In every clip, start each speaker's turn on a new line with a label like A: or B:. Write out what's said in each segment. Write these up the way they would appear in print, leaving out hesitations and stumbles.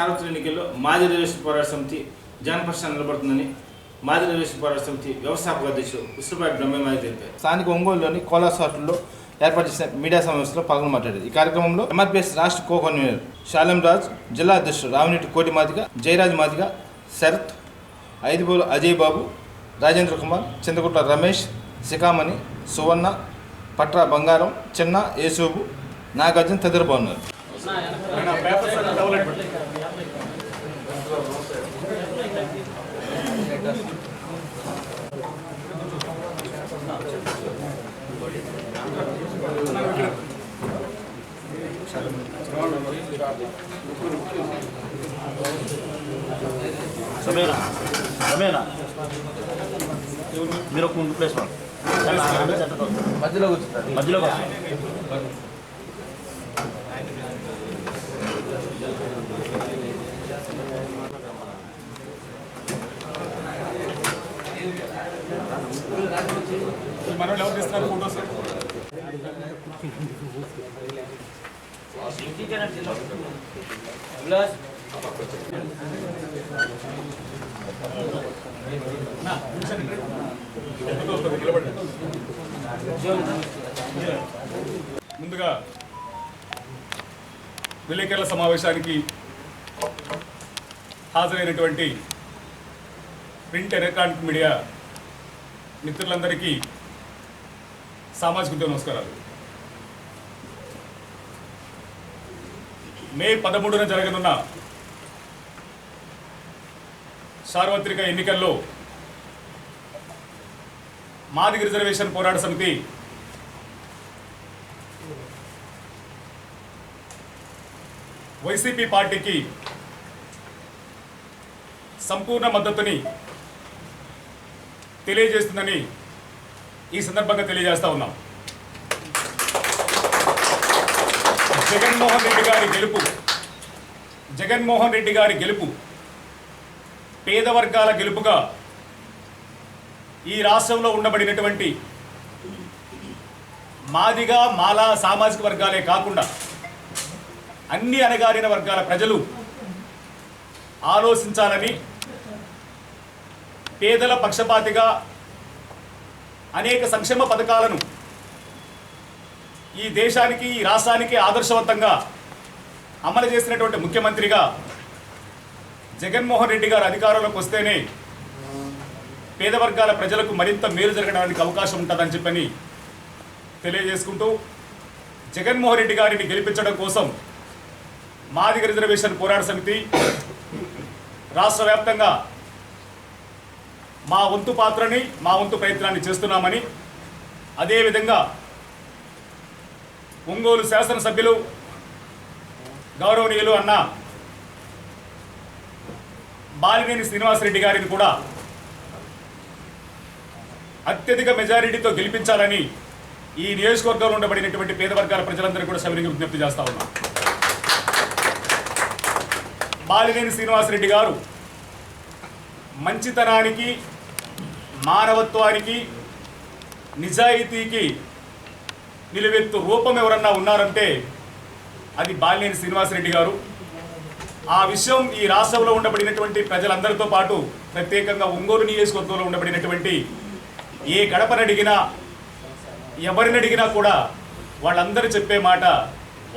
A: సార్వత్రిక ఎన్నికల్లో మాజీ రిజర్వేషన్ పోరాట సమితి జనపక్షాన్ని నిలబడుతుందని మాజీ రిజర్వేషన్ పోరాట సమితి వ్యవస్థాపక అధ్యక్షుడు ఉసిరిపాటి బ్రహ్మమాయి తెలిపారు. స్థానిక ఒంగోలులోని కోలాస్ హాస్టల్లో ఏర్పాటు చేసిన మీడియా సమావేశంలో పాల్గొని మాట్లాడారు. ఈ కార్యక్రమంలో ఎంఆర్పీఎస్ రాష్ట్ర కో కన్వీనర్ శాలం రాజ్, జిల్లా అధ్యక్షుడు రామినేటి కోటి మాదిగ, జయరాజ్ మాదిగ, శరత్, ఐదుబోలు అజయ్ బాబు, రాజేంద్ర కుమార్, చింతకుట్ల రమేష్, శిఖామణి, సువర్ణ, పట్రా బంగారం, చిన్న, యేసూబు, నాగార్జున తదితరులు బాగున్నారు.
B: మీరు ఒక ప్లేస్ మధ్యలో
C: మనోళ్ళు ఎవరు తీస్తున్నారు ఫోటోస్? ముందుగా విలేకరుల సమావేశానికి హాజరైనటువంటి ప్రింట్ ఎలక్ట్రానిక్ మీడియా మిత్రులందరికీ సామాజిక ఉద్యోగ నమస్కారాలు. మే 13న జరగనున్న సార్వత్రిక ఎన్నికల్లో మాదిగ రిజర్వేషన్ పోరాట సమితి వైసీపీ పార్టీకి సంపూర్ణ మద్దతుని తెలియజేస్తుందని ఈ సందర్భంగా తెలియజేస్తా ఉన్నాం. జగన్మోహన్ రెడ్డి గారి గెలుపు పేద వర్గాల గెలుపుగా ఈ రాష్ట్రంలో ఉండబడినటువంటి మాదిగ, మాల సామాజిక వర్గాలే కాకుండా అన్ని అణగారిన వర్గాల ప్రజలు ఆలోచించాలని, పేదల పక్షపాతిగా అనేక సంక్షేమ పథకాలను ఈ దేశానికి, ఈ రాష్ట్రానికి ఆదర్శవంతంగా అమలు చేసినటువంటి ముఖ్యమంత్రిగా జగన్మోహన్ రెడ్డి గారు అధికారంలోకి వస్తేనే పేద వర్గాల ప్రజలకు మరింత మేలు జరగడానికి అవకాశం ఉంటుందని చెప్పని తెలియజేసుకుంటూ, జగన్మోహన్ రెడ్డి గారిని గెలిపించడం కోసం మాదిగ రిజర్వేషన్ పోరాట సమితి రాష్ట్ర వ్యాప్తంగా మా వంతు పాత్రని, మా వంతు ప్రయత్నాన్ని చేస్తున్నామని, అదేవిధంగా ఒంగోలు శాసనసభ్యులు గౌరవనీయులు అన్న బాలినేని శ్రీనివాసరెడ్డి గారిని కూడా అత్యధిక మెజారిటీతో గెలిపించాలని ఈ నియోజకవర్గంలో ఉండబడినటువంటి పేద వర్గాల ప్రజలందరూ కూడా సవినీయంగా విజ్ఞప్తి చేస్తా ఉన్నాం. బాలినేని శ్రీనివాసరెడ్డి గారు మంచితనానికి, మానవత్వానికి, నిజాయితీకి నిలువెత్తు రూపం ఎవరన్నా ఉన్నారంటే అది బాలినేని శ్రీనివాసరెడ్డి గారు. ఆ విషయం ఈ రాష్ట్రంలో ఉండబడినటువంటి ప్రజలందరితో పాటు ప్రత్యేకంగా ఒంగోలు నియోజకవర్గంలో ఉండబడినటువంటి ఏ గడపనడిగినా, ఎవరిని అడిగినా కూడా వాళ్ళందరూ చెప్పే మాట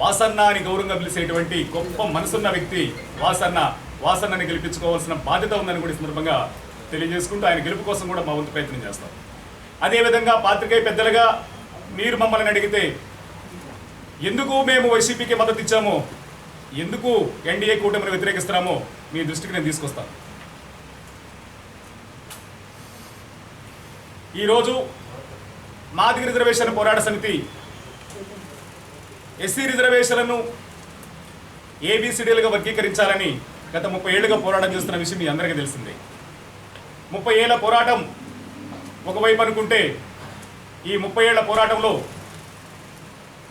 C: వాసన్న అని గౌరవంగా పిలిచేటువంటి గొప్ప మనసున్న వ్యక్తి వాసన్నని గెలిపించుకోవాల్సిన బాధ్యత ఉందని కూడా ఈ సందర్భంగా తెలియజేసుకుంటూ ఆయన గెలుపు కోసం కూడా మా వంతు ప్రయత్నం చేస్తాం. అదేవిధంగా పాత్రికేయ పెద్దలుగా మీరు మమ్మల్ని అడిగితే ఎందుకు మేము వైసీపీకి మద్దతు ఇచ్చామో, ఎందుకు ఎన్డీఏ కూటమిని వ్యతిరేకిస్తున్నామో మీ దృష్టికి నేను తీసుకొస్తాను. ఈరోజు మాదిగ రిజర్వేషన్ పోరాట సమితి ఎస్సీ రిజర్వేషన్లను ఏబిసిడీలుగా వర్గీకరించాలని గత 30 ఏళ్లుగా పోరాటం చేస్తున్న విషయం మీ అందరికీ తెలిసిందే. 30 ఏళ్ల పోరాటం ఒకవైపు అనుకుంటే, ఈ 30 ఏళ్ల పోరాటంలో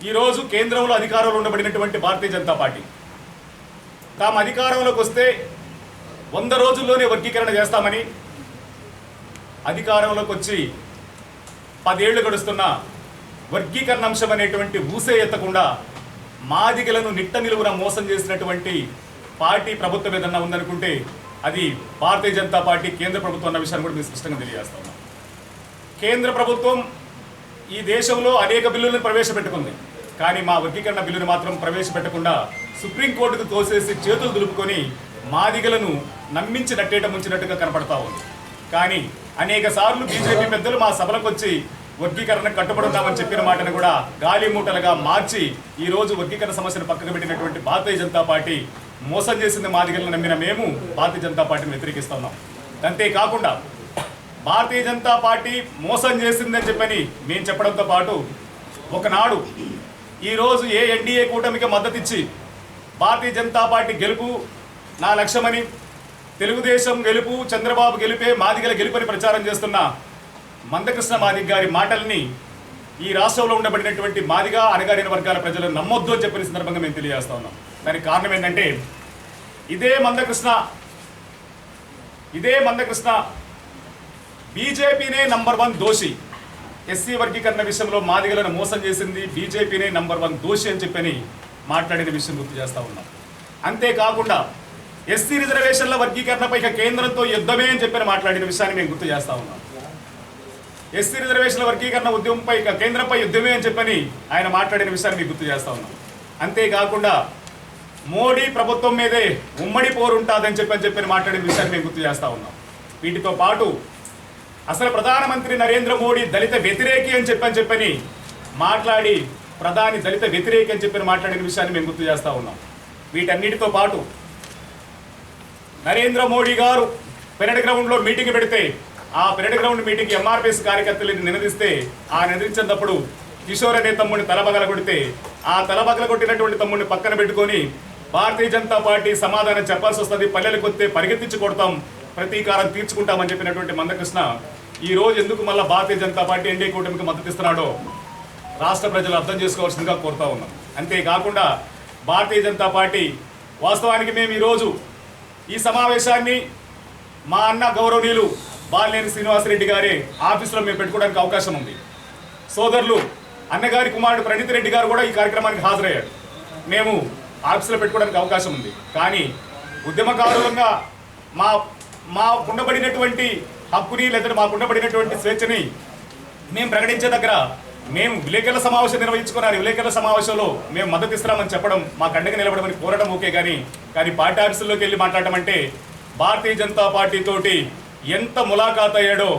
C: ఈరోజు కేంద్రంలో అధికారంలో ఉండబడినటువంటి భారతీయ జనతా పార్టీ తాము అధికారంలోకి వస్తే 100 రోజుల్లోనే వర్గీకరణ చేస్తామని అధికారంలోకి వచ్చి 10 ఏళ్లు గడుస్తున్న వర్గీకరణ అంశం అనేటువంటి ఊసే ఎత్తకుండా మాదిగలను నిట్ట నిలువున మోసం చేసినటువంటి పార్టీ ప్రభుత్వం ఏదన్నా ఉందనుకుంటే అది భారతీయ జనతా పార్టీ కేంద్ర ప్రభుత్వం అన్న విషయాన్ని కూడా మీరు స్పష్టంగా తెలియజేస్తా ఉన్నాం. కేంద్ర ప్రభుత్వం ఈ దేశంలో అనేక బిల్లులను ప్రవేశపెట్టుకుంది. కానీ మా వర్గీకరణ బిల్లును మాత్రం ప్రవేశపెట్టకుండా సుప్రీంకోర్టుకు తోసేసి చేతులు దులుపుకొని మాదిగలను నమ్మించి నట్టేట ముంచినట్టుగా కనపడతా ఉంది. కానీ అనేక సార్లు బీజేపీ పెద్దలు మా సభలకు వచ్చి వర్గీకరణ కట్టుబడున్నామని చెప్పిన మాటను కూడా గాలి మూటలుగా మార్చి ఈ రోజు వర్గీకరణ సమస్యను పక్కకు పెట్టినటువంటి భారతీయ జనతా పార్టీ మోసం చేసింది మాదిగలను నమ్మిన మేము భారతీయ జనతా పార్టీని వ్యతిరేకిస్తున్నాం. అంతేకాకుండా భారతీయ జనతా పార్టీ మోసం చేసిందని చెప్పని మేము చెప్పడంతో పాటు ఒకనాడు ఈరోజు ఏ ఎన్డీఏ కూటమికి మద్దతు ఇచ్చి భారతీయ జనతా పార్టీ గెలుపు నా లక్ష్యమని, తెలుగుదేశం గెలుపు చంద్రబాబు గెలిపే మాదిగల గెలుపని ప్రచారం చేస్తున్న మందకృష్ణ మాదిగ గారి మాటల్ని ఈ రాష్ట్రంలో ఉండబడినటువంటి మాదిగ అణగారిన వర్గాల ప్రజలు నమ్మొద్దు అని చెప్పిన సందర్భంగా మేము తెలియజేస్తా ఉన్నాం. దానికి కారణం ఏంటంటే ఇదే మందకృష్ణ బీజేపీనే నంబర్ 1 దోషి. ఎస్సీ వర్గీకరణ విషయంలో మాదిగలను మోసం చేసింది బీజేపీనే నంబర్ 1 దోషి అని చెప్పని మాట్లాడిన విషయం గుర్తు చేస్తూ ఉన్నాం. అంతేకాకుండా ఎస్సీ రిజర్వేషన్ల వర్గీకరణపై ఇక కేంద్రంతో యుద్ధమే అని చెప్పని మాట్లాడిన విషయాన్ని మేము గుర్తు చేస్తూ ఉన్నాం. ఎస్సీ రిజర్వేషన్ల వర్గీకరణ ఉద్యమంపై ఇక కేంద్రంపై యుద్ధమే అని చెప్పని ఆయన మాట్లాడిన విషయాన్ని మీకు గుర్తు చేస్తూ ఉన్నాం. అంతేకాకుండా మోడీ ప్రభుత్వం మీదే ఉమ్మడి పోరు ఉంటుందని చెప్పని మాట్లాడిన విషయాన్ని మేము గుర్తు చేస్తూ ఉన్నాం. వీటితో పాటు అసలు ప్రధానమంత్రి నరేంద్ర మోడీ దళిత వ్యతిరేకి అని చెప్పని మాట్లాడి ప్రధాని దళిత వ్యతిరేకి అని చెప్పని మాట్లాడిన విషయాన్ని మేము గుర్తు చేస్తూ ఉన్నాం. వీటన్నిటితో పాటు నరేంద్ర మోడీ గారు పెరడ్ గ్రౌండ్లో మీటింగ్ పెడితే ఆ పెరడ్ గ్రౌండ్ మీటింగ్ ఎంఆర్పిఎస్ కార్యకర్తలను నినదిస్తే ఆ నినదించినప్పుడు కిషోర్ అనే తమ్ముడిని తలబగల కొడితే ఆ తలబగల కొట్టినటువంటి తమ్ముడిని పక్కన పెట్టుకొని భారతీయ జనతా పార్టీ సమాధానం చెప్పాల్సి వస్తుంది, పల్లెలకు వస్తే పరిగెత్తించి కొడతాం, ప్రతీకారం తీర్చుకుంటామని చెప్పినటువంటి మందకృష్ణ ఈ రోజు ఎందుకు మళ్ళీ భారతీయ జనతా పార్టీ ఎన్డీఏ కూటమికి మద్దతు ఇస్తున్నాడో రాష్ట్ర ప్రజలు అర్థం చేసుకోవాల్సిందిగా కోరుతా ఉన్నాం. అంతేకాకుండా భారతీయ జనతా పార్టీ వాస్తవానికి మేము ఈరోజు ఈ సమావేశాన్ని మా అన్న గౌరవనీయులు బాలినేని శ్రీనివాసరెడ్డి గారి ఆఫీసులో మేము పెట్టుకోవడానికి అవకాశం ఉంది. సోదరులు అన్నగారి కుమారుడు ప్రణీత్ రెడ్డి గారు కూడా ఈ కార్యక్రమానికి హాజరయ్యాడు. మేము ఆఫీసులో పెట్టుకోవడానికి అవకాశం ఉంది. కానీ ఉద్యమకారులంగా మాకు ఉండబడినటువంటి హక్కుని లేదా మాకు ఉండబడినటువంటి స్వేచ్ఛని మేము ప్రకటించే దగ్గర మేము విలేకరుల సమావేశం నిర్వహించుకున్నారు. విలేకరుల సమావేశంలో మేము మద్దతు ఇస్తున్నామని చెప్పడం, మా కండగా నిలబడమని కోరడం ఓకే, కానీ పార్టీ ఆఫీసుల్లోకి వెళ్ళి మాట్లాడటం అంటే భారతీయ జనతా పార్టీ తోటి ఎంత ములాఖాత్ అయ్యాడో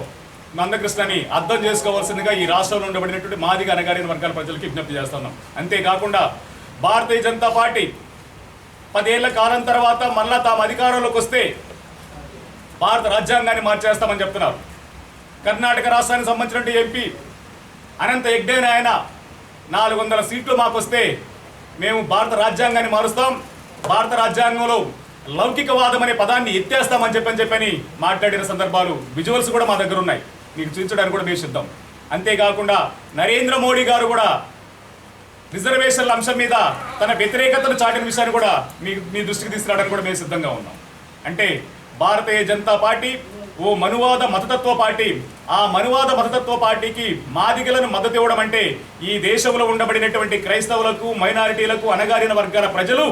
C: మందకృష్ణని అర్థం చేసుకోవాల్సిందిగా ఈ రాష్ట్రంలో ఉండబడినటువంటి మాదిగ అణగారిన వర్గాల ప్రజలకు విజ్ఞప్తి చేస్తున్నాం. అంతేకాకుండా భారతీయ జనతా పార్టీ 10 ఏళ్ల కాలం తర్వాత మళ్ళా తాము అధికారంలోకి వస్తే భారత రాజ్యాంగాన్ని మార్చేస్తామని చెప్తున్నారు. కర్ణాటక రాష్ట్రానికి సంబంధించినటువంటి ఎంపీ అనంత యజ్ఞైన ఆయన 400 సీట్లు మాకు వస్తే మేము భారత రాజ్యాంగాన్ని మారుస్తాం, భారత రాజ్యాంగంలో లౌకికవాదం అనే పదాన్ని ఎత్తేస్తామని చెప్పని మాట్లాడిన సందర్భాలు విజువల్స్ కూడా మా దగ్గర ఉన్నాయి, మీకు చూపించడానికి కూడా మేము సిద్ధం. అంతేకాకుండా నరేంద్ర మోడీ గారు కూడా రిజర్వేషన్ల అంశం మీద తన వ్యతిరేకతను చాటిన విషయాన్ని కూడా మీ దృష్టికి తీసుకురావడానికి కూడా మేము సిద్ధంగా ఉన్నాం. అంటే భారతీయ జనతా పార్టీ ఓ మనువాద మతతత్వ పార్టీ, ఆ మనువాద మతతత్వ పార్టీకి మాదిగలను మద్దతు ఇవ్వడం అంటే ఈ దేశంలో ఉండబడినటువంటి క్రైస్తవులకు, మైనారిటీలకు, అణగారిన వర్గాల ప్రజలు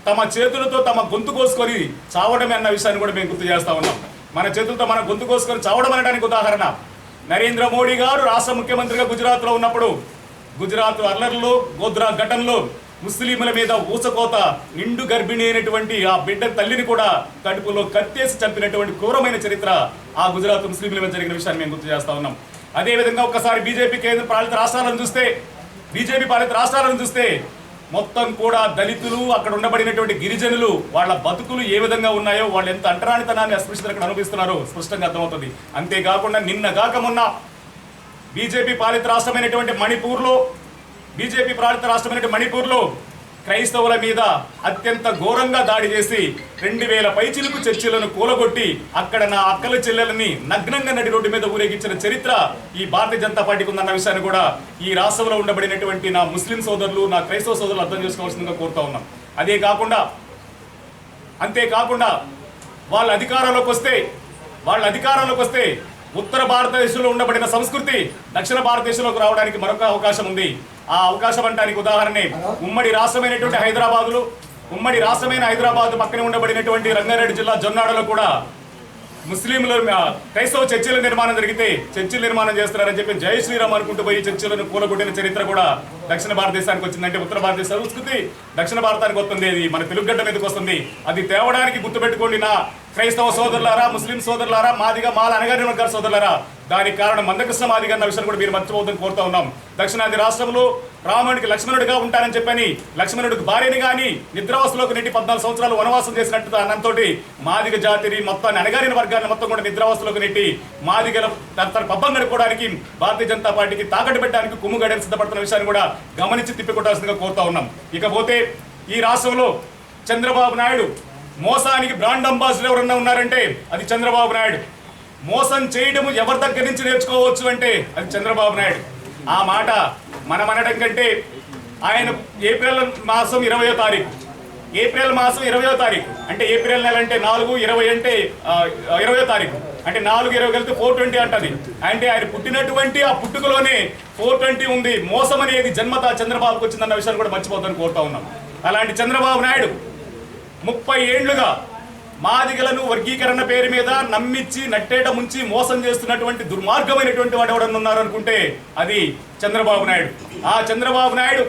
C: తమ చేతులతో తమ గొంతు కోసుకొని చావడమే అన్న విషయాన్ని కూడా మేము గుర్తు చేస్తా ఉన్నాం. మన చేతులతో మన గొంతు కోసుకొని చావడం అనడానికి ఉదాహరణ నరేంద్ర మోడీ గారు రాష్ట్ర ముఖ్యమంత్రిగా గుజరాత్లో ఉన్నప్పుడు గుజరాత్ అల్లర్లో, గోధ్రా ఘటనలో ముస్లింల మీద ఊసకోత, నిండు గర్భిణి అయినటువంటి ఆ బిడ్డ తల్లిని కూడా కడుపులో కత్తేసి చంపినటువంటి క్రూరమైన చరిత్ర ఆ గుజరాత్ ముస్లింల మీద జరిగిన విషయాన్ని మేము గుర్తు చేస్తా ఉన్నాం. అదేవిధంగా ఒకసారి బీజేపీ పాలిత రాష్ట్రాలను చూస్తే మొత్తం కూడా దళితులు, అక్కడ ఉండబడినటువంటి గిరిజనులు, వాళ్ళ బతుకులు ఏ విధంగా ఉన్నాయో, వాళ్ళు ఎంత అంటరానితనాన్ని అస్పృశ్యతను అక్కడ అనుభవిస్తున్నారో స్పష్టంగా అర్థమవుతుంది. అంతేకాకుండా నిన్నగాక మొన్న బీజేపీ పాలిత రాష్ట్రమైనటువంటి మణిపూర్లో క్రైస్తవుల మీద అత్యంత ఘోరంగా దాడి చేసి 2000 పైచిలుకు చర్చిలను కూలగొట్టి అక్కడ నా అక్కల చెల్లెలని నగ్నంగా నడి రోడ్డు మీద ఊరేగించిన చరిత్ర ఈ భారతీయ జనతా పార్టీకి ఉందన్న విషయాన్ని కూడా ఈ రాష్ట్రంలో ఉండబడినటువంటి నా ముస్లిం సోదరులు, నా క్రైస్తవ సోదరులు అర్థం చేసుకోవాల్సిందిగా కోరుతా ఉన్నాం. అంతేకాకుండా వాళ్ళ అధికారంలోకి వస్తే ఉత్తర భారతదేశంలో ఉండబడిన సంస్కృతి దక్షిణ భారతదేశంలోకి రావడానికి మరొక అవకాశం ఉంది. ఆ అవకాశం అంటానికి ఉదాహరణే ఉమ్మడి రాష్ట్రమైనటువంటి హైదరాబాదులో ఉమ్మడి రాష్ట్రమైన హైదరాబాద్ పక్కనే ఉండబడినటువంటి రంగారెడ్డి జిల్లా జొన్నాడలో కూడా ముస్లింలు క్రైస్తవ చర్చిల నిర్మాణం జరిగితే చర్చిల నిర్మాణం చేస్తున్నారని చెప్పి జై శ్రీరామ్ అనుకుంటూ పోయి చర్చిలను కూలగొట్టిన చరిత్ర కూడా దక్షిణ భారతదేశానికి వచ్చిందంటే ఉత్తర భారతదేశ సంస్కృతి దక్షిణ భారతానికి వస్తుంది, అది మన తెలుగుగడ్డ మీదకి వస్తుంది. అది తేవడానికి గుర్తుపెట్టుకోండి నా క్రైస్తవ సోదరులారా, ముస్లిం సోదరులారా, మాల అనగారిన వర్గాల సోదరులారా. దానికి కారణం మందకృష్ణ మాదిగ అన్న విషయాన్ని కూడా మీరు మర్చిపోవద్దని కోరుతా ఉన్నాం. దక్షిణాది రాష్ట్రంలో రాముడికి లక్ష్మణుడిగా ఉంటానని చెప్పని లక్ష్మణుడికి భార్యని కానీ నిద్రావస్థలోకి నెట్టి 14 సంవత్సరాలు వనవాసం చేసినట్టు అన్నంతో మాదిగ జాతిని మొత్తాన్ని అనగారిన వర్గాన్ని మొత్తం కూడా నిద్రావస్థలోకి నెట్టి మాదిగల తన పబ్బం గడుపుకోవడానికి భారతీయ జనతా పార్టీకి తాకట్టు పెట్టడానికి కుమ్ముగడని సిద్ధపడుతున్న విషయాన్ని కూడా గమనించి తిప్పికొట్టాల్సిందిగా కోరుతా ఉన్నాం. ఇకపోతే ఈ రాష్ట్రంలో చంద్రబాబు నాయుడు మోసానికి బ్రాండ్ అంబాసిడర్ ఎవరన్నా ఉన్నారంటే అది చంద్రబాబు నాయుడు. మోసం చేయడం ఎవరి దగ్గర నుంచి నేర్చుకోవచ్చు అంటే అది చంద్రబాబు నాయుడు. ఆ మాట మనం అనడం కంటే ఆయన ఏప్రిల్ మాసం 20వ తారీఖు అంటే ఏప్రిల్ నెల అంటే 4/20 అంటే 20వ తారీఖు అంటే 4/20 కలిపితే 420 అంటది. అంటే ఆయన పుట్టినటువంటి ఆ పుట్టుకలోనే 420 ఉంది. మోసం అనేది జన్మత చంద్రబాబుకు వచ్చిందన్న విషయాన్ని కూడా మర్చిపోతాను కోరుతా ఉన్నాం. అలాంటి చంద్రబాబు నాయుడు 30 ఏళ్లుగా మాదిగలను వర్గీకరణ పేరు మీద నమ్మించి నట్టేట ముంచి మోసం చేస్తున్నటువంటి దుర్మార్గమైనటువంటి వాడు ఎవడన్నా ఉన్నారు అనుకుంటే అది చంద్రబాబు నాయుడు. ఆ చంద్రబాబు నాయుడు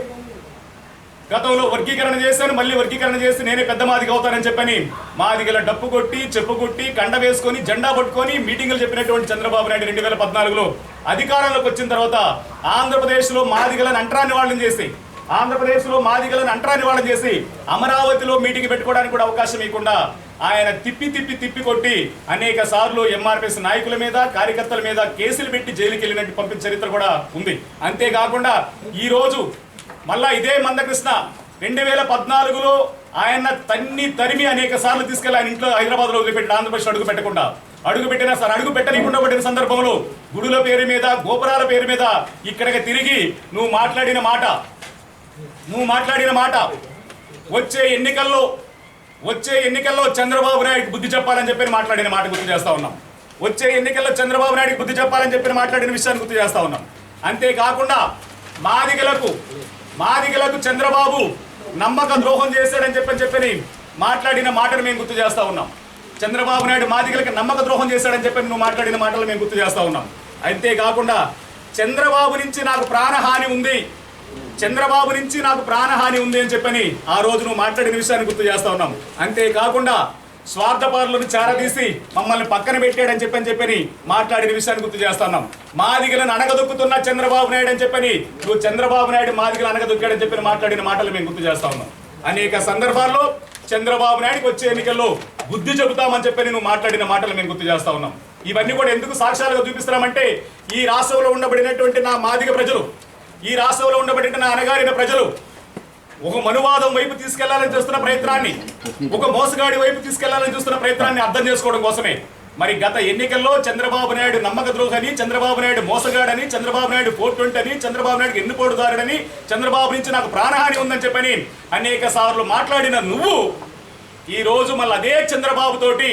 C: గతంలో వర్గీకరణ చేశాను, మళ్ళీ వర్గీకరణ చేసి నేనే పెద్ద మాదిగ అవుతానని చెప్పని మాదిగల డప్పు కొట్టి చెప్పు కొట్టి కండ వేసుకొని జెండా పట్టుకొని మీటింగులు చెప్పినటువంటి చంద్రబాబు నాయుడు 2014లో అధికారంలోకి వచ్చిన తర్వాత ఆంధ్రప్రదేశ్లో మాదిగలను అంటరాని వాళ్ళని చేసి అమరావతిలో మీటింగ్ పెట్టుకోవడానికి కూడా అవకాశం ఇవ్వకుండా ఆయన తిప్పి కొట్టి అనేక సార్లు ఎంఆర్పిఎస్ నాయకుల మీద కార్యకర్తల మీద కేసులు పెట్టి జైలుకి వెళ్ళినట్టు పంపిన చరిత్ర కూడా ఉంది. అంతేకాకుండా ఈ రోజు మళ్ళా ఇదే మందకృష్ణ 2014లో ఆయన తరిమి అనేక సార్లు తీసుకెళ్లి ఆయన ఇంట్లో హైదరాబాద్లో వదిలిపెట్టి ఆంధ్రప్రదేశ్ అడుగు పెట్టనీయకుండా పట్టిన సందర్భంలో గుడుల పేరు మీద గోపురాల పేరు మీద ఇక్కడికి తిరిగి నువ్వు మాట్లాడిన మాట వచ్చే ఎన్నికల్లో చంద్రబాబు నాయుడు బుద్ధి చెప్పాలని చెప్పి మాట్లాడిన మాట గుర్తు చేస్తా ఉన్నాం. వచ్చే ఎన్నికల్లో చంద్రబాబు నాయుడు బుద్ధి చెప్పాలని చెప్పి మాట్లాడిన విషయాన్ని గుర్తు చేస్తా ఉన్నాం. అంతేకాకుండా మాదిగలకు చంద్రబాబు నమ్మక ద్రోహం చేశాడని చెప్పని మాట్లాడిన మాటను మేము గుర్తు చేస్తా ఉన్నాం. చంద్రబాబు నాయుడు మాదిగలకు నమ్మక ద్రోహం చేశాడని చెప్పి నువ్వు మాట్లాడిన మాటలు మేము గుర్తు చేస్తా ఉన్నాం. అంతేకాకుండా చంద్రబాబు నుంచి నాకు ప్రాణహాని ఉంది అని చెప్పని ఆ రోజు నువ్వు మాట్లాడిన విషయాన్ని గుర్తు చేస్తా ఉన్నాం. అంతేకాకుండా స్వార్థపరులను చేరదీసి మమ్మల్ని పక్కన పెట్టాడని చెప్పని మాట్లాడిన విషయాన్ని గుర్తు చేస్తా ఉన్నాం. మాదిగలను అనగదొక్కుతున్న చంద్రబాబు నాయుడు అని చెప్పని నువ్వు చంద్రబాబు నాయుడు మాదిగలు అనగదొక్కాడని చెప్పని మాట్లాడిన మాటలు మేము గుర్తు చేస్తా ఉన్నాం. అనేక సందర్భాల్లో చంద్రబాబు నాయుడుకి వచ్చే ఎన్నికల్లో బుద్ధి చెబుతామని చెప్పని నువ్వు మాట్లాడిన మాటలు మేము గుర్తు చేస్తా ఉన్నాం. ఇవన్నీ కూడా ఎందుకు సాక్ష్యాలుగా చూపిస్తున్నామంటే ఈ రాష్ట్రంలో ఉండబడినటువంటి నా మాదిగ ప్రజలు, ఈ రాష్ట్రంలో ఉండబడిన నా అనగారిన ప్రజలు ఒక మనువాదం వైపు తీసుకెళ్లాలని చూస్తున్న ప్రయత్నాన్ని, ఒక మోసగాడి వైపు తీసుకెళ్లాలని చూస్తున్న ప్రయత్నాన్ని అర్థం చేసుకోవడం కోసమే మరి గత ఎన్నికల్లో చంద్రబాబు నాయుడు నమ్మక ద్రోహని, చంద్రబాబు నాయుడు మోసగాడని, చంద్రబాబు నాయుడు 420 అని, చంద్రబాబు నాయుడు ఎన్నుపోటుదారుడని, చంద్రబాబు నుంచి నాకు ప్రాణహాని ఉందని చెప్పని అనేక సార్లు మాట్లాడిన నువ్వు ఈ రోజు మళ్ళీ అదే చంద్రబాబు తోటి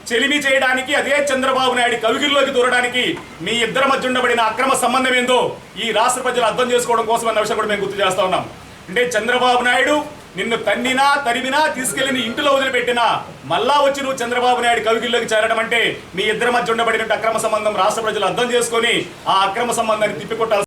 C: చెలిమి చేయడానికి, అదే చంద్రబాబు నాయుడు కవిగిల్లోకి దూరడానికి మీ ఇద్దరి మధ్య ఉండబడిన అక్రమ సంబంధం ఏందో ఈ రాష్ట్ర ప్రజలు అర్థం చేసుకోవడం కోసం అన్న విషయం కూడా మేము గుర్తు చేస్తా ఉన్నాం. అంటే చంద్రబాబు నాయుడు నిన్ను తరిమినా తీసుకెళ్లి ఇంటిలో వదిలిపెట్టినా మళ్ళా వచ్చి నువ్వు చంద్రబాబు నాయుడు కవిగిల్లోకి చేరడం అంటే మీ ఇద్దరి మధ్య ఉండబడిన అక్రమ సంబంధం రాష్ట్ర ప్రజలు అర్థం చేసుకొని ఆ అక్రమ సంబంధాన్ని తిప్పికొట్టాల్సి